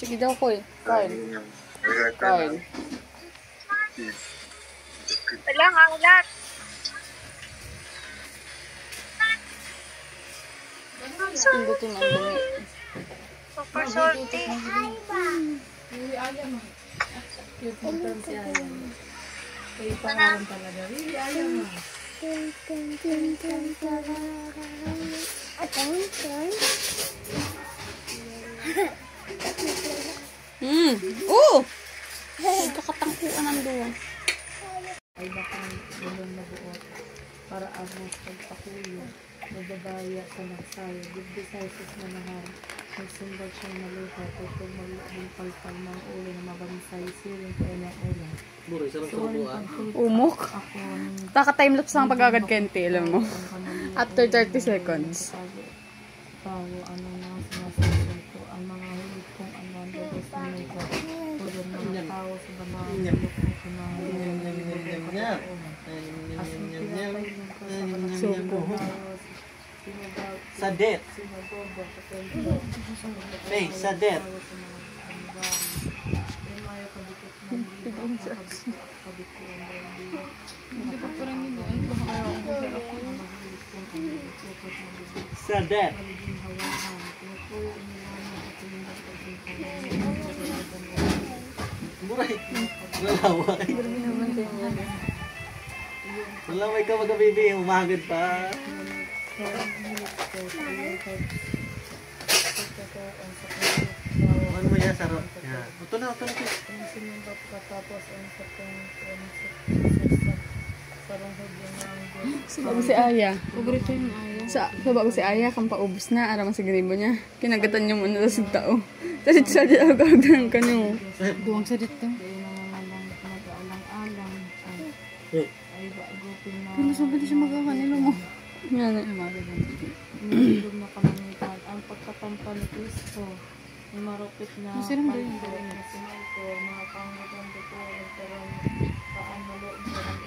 Sige daw ko eh. Kain. Kain. Wala nga ulat. Pindutin ang dumi. Super salty. Really, ayaw mo. Cute mo term si ayaw mo. Kaya pangalan talaga. Really, ayaw mo. Oh! Nagkakatangkuan ang doon. Ay bakang bulong na buot para agos pagpakuyo. Nagdadaya sa naksayo. Good decisions na nahar. Nagsumbag siyang maluha. Kung maglaking palpal ng ulo na mabansay. Siling ko ay ng ulo. Umok. Taka-timelapse ang pag-agad kente, alam mo. After 30 seconds. Bago ano na sinasabi ko. Ang mga hulit kong ano ang dagas na nito. Pwede mga tao sa mga hulog kong kumahalin. Sadet. Hey, sadet. Sadet. Buray. Lalaway. Lalaway ka magabibi. Umagad pa. Ano mo yan? Sarap. Ito na. Sabago si Aya. Paborito yung Aya. Sabago si Aya, kang paubos na. Araman sa gribo niya. Kinagatan niya muna sa tao. Tapos sa dito ako kagawin ka niyo. Duwang sa dito. Pinasabi di siya magawa nila mo. Yan na. Nilulog na kalamitan. Ang pagkatampa ni Cristo. May marupit na Masirang ba yun? Mga panggatang dito. Paano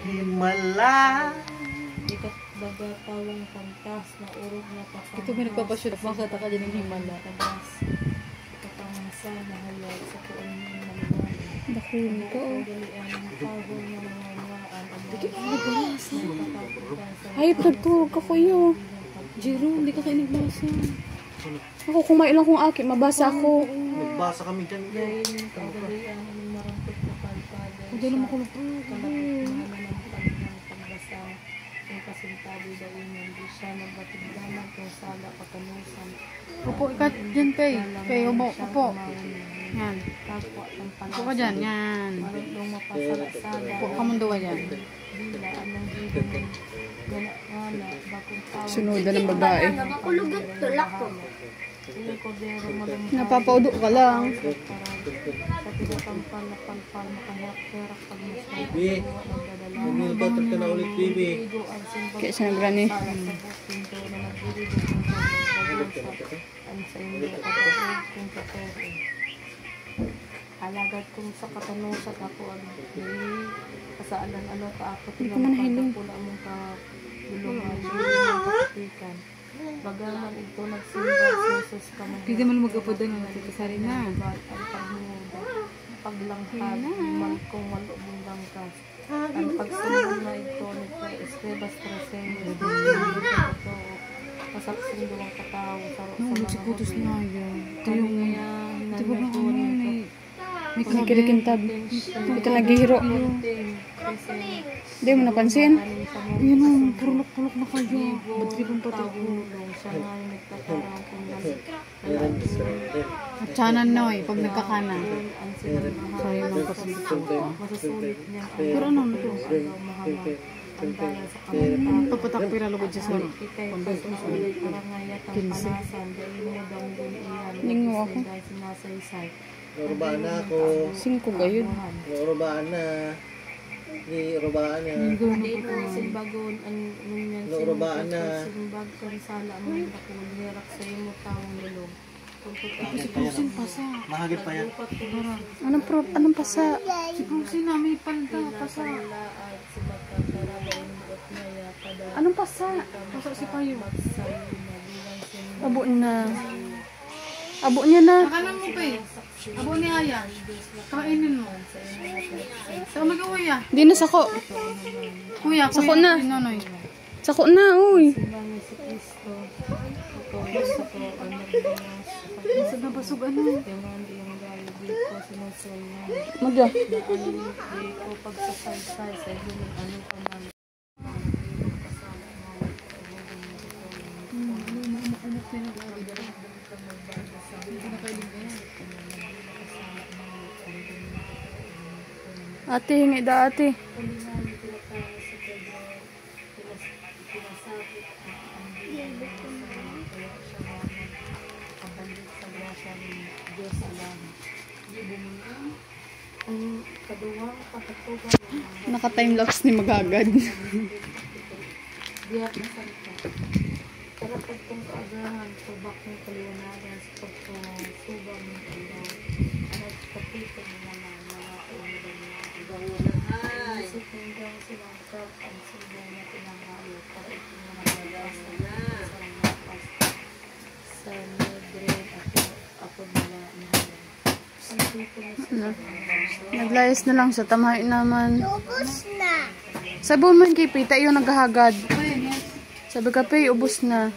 Himala. ikat dagatawang pantas na urog na kapang. Ito may nagpapashoot. Makata ka dyan ng himala. Tagas. Kapangasa na halag sa kuon ng maliwan. Bakun ko. Dalian ng pagod na mga mwaan. Ay, nagturog ka kuyo. Jiro, hindi ka kayo nagbasa. Ako kumain lang kung aki, mabasa ako. Nagbasa kami dyan. Dahil yung kadalian ng marampot na palpada. Hindi naman ko lang. Pagbasa yung kasintabi dahil hindi siya nagbatigdaman kung sala katanusan. Upo, ikat dyan kay. Kay, upo. Yan. Kapwa ng Upo ka dyan, yan. marunong mapasala-sala. Upo ka mong duwa dyan. Dila, anong ibig ng gana-gana, bakong tawag. Sunodan ng babae. Makulugot tulak ko. Yung kodero malungkot. Napapaudo ka lang. Sa pinatampal na palpal, makayak-kerak pag masaya. Bibi. Nagbatot ka na ulit, Bibi. Kaya siya nagrani. Alagad kong sa katanusan ako ang kasaalan ano ka ako Hindi ko manahiling. pula mong kabulungan yung kapatikan. Bagaman ito nagsimba si Jesus ka man. Hindi man mag-upod na natikasari na. Ang pagmuda, paglangkad, malkong walong langkas. Ang pagsunod na ito nito Estebas Trasenyo. Masaksing duwang katao sa mga Putos na yun. Ito Kaya yung... hinanay Di ba ko ba nito. may kirikintab. Ito naghihiro. Hindi mo napansin? Yun o, purulok-pulok na kayo. Ba't kibang pati ko? At tiyanan na eh, pag nagkakana. Kaya lang kapasito ko. Pero ano na to? Papatak-pira lugod siya sa Lingo ako. Narubaan na ako. 5 gayud. Narubaan na. Narubaan na. Simbagon ang ngunyan Narubaan na. simbag kan sala mo bakong hirak sa imo taong nilog. Si Pusin pasa. Mahagit pa yan. Anong pasa? Si Pusin namin panda pasa. Anong pasa? Pasa si Payo. Abo na. Abo niya na. Makanan mo pa eh. Abo ni Aya. Kainin mo. Sa mag-uya. Di na sako. Kuya, Sako na. Nonoy. Sako na, uy. Simbahan si Kristo. Ito, gusto ko, ang nagbumas. Sa nabasog ano? Yaman iyong gayo dito, sinusol na. Magya. Naalilig ko pagsasaysay sa ilumin ano pa man. Ate, hingi da ate. Naka-timelapse ni Magagad. Diyak na salita. Para pagtong kaagahan, tubak ng kaliwanagan sa pagkasubang ng ilaw. At kapitan mo naman mga umagan na igawalan. Isip ng daw silang kap ang sumbong na pinangayo para ito mga nagagas na isang napas sa negre at ako nila nahalan. Ang tipo na sila. Naglayas na lang sa tamahin naman. Ubus na. Sabon man kay Pita yung naghahagad. Sabi ka pa, ubos na.